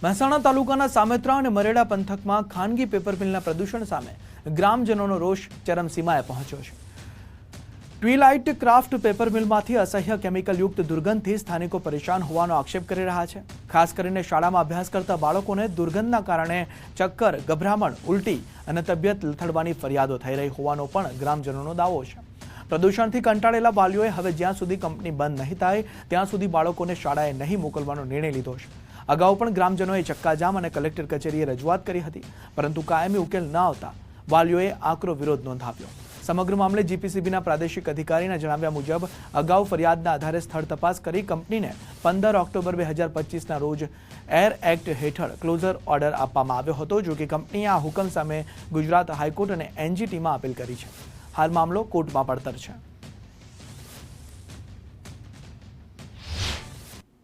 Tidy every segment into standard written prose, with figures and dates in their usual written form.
મહેસાણા તાલુકાના સામેત્રા અને મરેડા પંથકમાં ખાનગી પેપર મિલના પ્રદૂષણ સામે ગ્રામજનોનો રોષ ચરમસીમાએ પહોંચ્યો છે। ટ્વીલાઇટ ક્રાફ્ટ પેપર મિલમાંથી અસહ્ય કેમિકલયુક્ત દુર્ગંધથી સ્થાનિકો પરેશાન હોવાનો આક્ષેપ કરી રહ્યા છે। ખાસ કરીને શાળામાં અભ્યાસ કરતા બાળકોને દુર્ગંધના કારણે ચક્કર, ગભરામણ, ઉલટી અને તબિયત લથડવાની ફરિયાદો થઈ રહી હોવાનો પણ ગ્રામજનોનો દાવો છે। પ્રદૂષણથી કંટાળેલા વાલીઓએ હવે જ્યાં સુધી કંપની બંધ નહીં થાય ત્યાં સુધી બાળકોને શાળાએ નહીં મોકલવાનો નિર્ણય લીધો છે। અગાઉ પણ ગ્રામજનોએ ચક્કાજામ અને કલેક્ટર કચેરીએ રજૂઆત કરી હતી, પરંતુ કાયમી ઉકેલ ન આવતા વાલીઓએ આકરો વિરોધ નોંધાવ્યો। સમગ્ર મામલે જીપીસીબીના પ્રાદેશિક અધિકારીના જણાવ્યા મુજબ અગાઉ ફરિયાદના આધારે સ્થળ તપાસ કરી કંપનીને 15 ઓક્ટોબર 2025ના રોજ એર એક્ટ હેઠળ ક્લોઝર ઓર્ડર આપવામાં આવ્યો હતો। જો કે કંપનીએ આ હુકમ સામે ગુજરાત હાઈકોર્ટ અને એનજીટીમાં અપીલ કરી છે। હાલ મામલો કોર્ટમાં પડતર છે।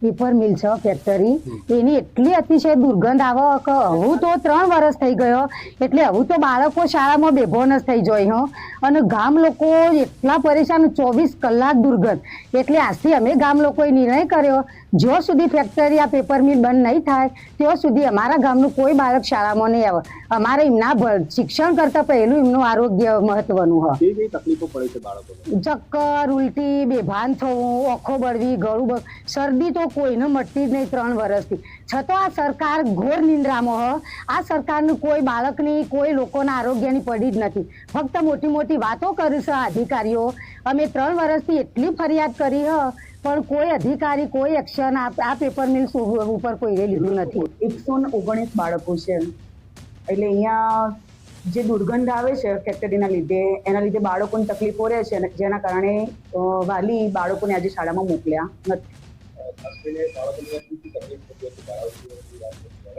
પેપર મિલ છે ફેક્ટરી, એની એટલી અતિશય દુર્ગંધ આવે કે હું તો 3 વર્ષ થઈ ગયો, એટલે હું તો બાળકો શાળામાં બેભાન જ થઈ જાય અને ગામ લોકો એટલા પરેશાન, 24 કલાક દુર્ગંધ। એટલે આજથી અમે ગામ લોકોએ નિર્ણય કર્યો, જ્યાં સુધી ફેક્ટરી આ પેપર મિલ બંધ નહીં થાય ત્યાં સુધી અમારા ગામનું કોઈ બાળક શાળામાં નહીં આવે। અમારે એમના શિક્ષણ કરતા પહેલું એમનું આરોગ્ય મહત્વનું હોય। તકલીફો પડે છે બાળકોને? ચક્કર, ઉલટી, બેભાન થવું, આંખો બળવી, ગળું, શરદી તો કોઈને મટતી જ નહીં 3 વર્ષથી। છતાં આ સરકાર ઘોર નિંદ્રામાં આ સરકારનું કોઈ બાળકની, કોઈ લોકોના આરોગ્યની પડી જ નથી। ફક્ત મોટી મોટી વાતો કરે છે અધિકારીઓ। અમે 3 વર્ષથી એટલી ફરિયાદ કરી પણ કોઈ અધિકારી, કોઈ એક્શન આ પેપર મિલ ઉપર કોઈએ લીધું નથી। 119 બાળકો છે, એટલે અહીંયા જે દુર્ગંધ આવે છે ફેક્ટરીના લીધે, એના લીધે બાળકોની તકલીફો રહે છે, જેના કારણે વાલી બાળકોને આજે શાળામાં મોકલ્યા નથી।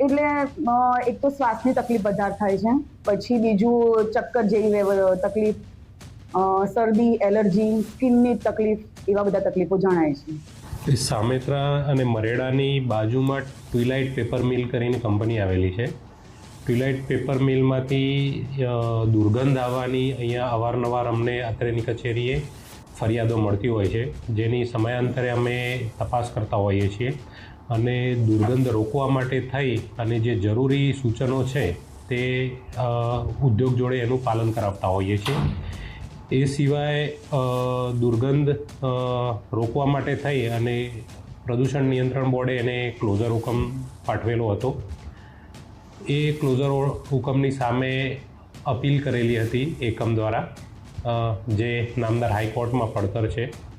એટલે એક તો શ્વાસની તકલીફ વધારે થાય છે, પછી બીજું ચક્કર જેવી તકલીફ, શરદી, એલર્જી, સ્કિનની તકલીફ, એવા બધા તકલીફો જણાય છે। સામેત્રા અને મરેડાની બાજુમાં ટ્વીલાઇટ પેપર મિલ કરીને કંપની આવેલી છે। ટ્વીલાઇટ પેપર મિલમાંથી દુર્ગંધ આવવાની અહીંયા અવારનવાર અમને અત્રેની કચેરીએ ફરિયાદો મળતી હોય છે, જેની સમયાંતરે અમે તપાસ કરતા હોઈએ છીએ અને દુર્ગંધ રોકવા માટે થઈ અને જે જરૂરી સૂચનો છે તે ઉદ્યોગ જોડે એનું પાલન કરાવતા હોઈએ છીએ। એ સિવાય દુર્ગંધ રોકવા માટે થઈ અને પ્રદૂષણ નિયંત્રણ બોર્ડે એને ક્લોઝર હુકમ પાઠવેલો હતો। એ ક્લોઝર હુકમની સામે અપીલ કરેલી હતી એકમ દ્વારા, જે નામદાર હાઈકોર્ટમાં પડતર છે।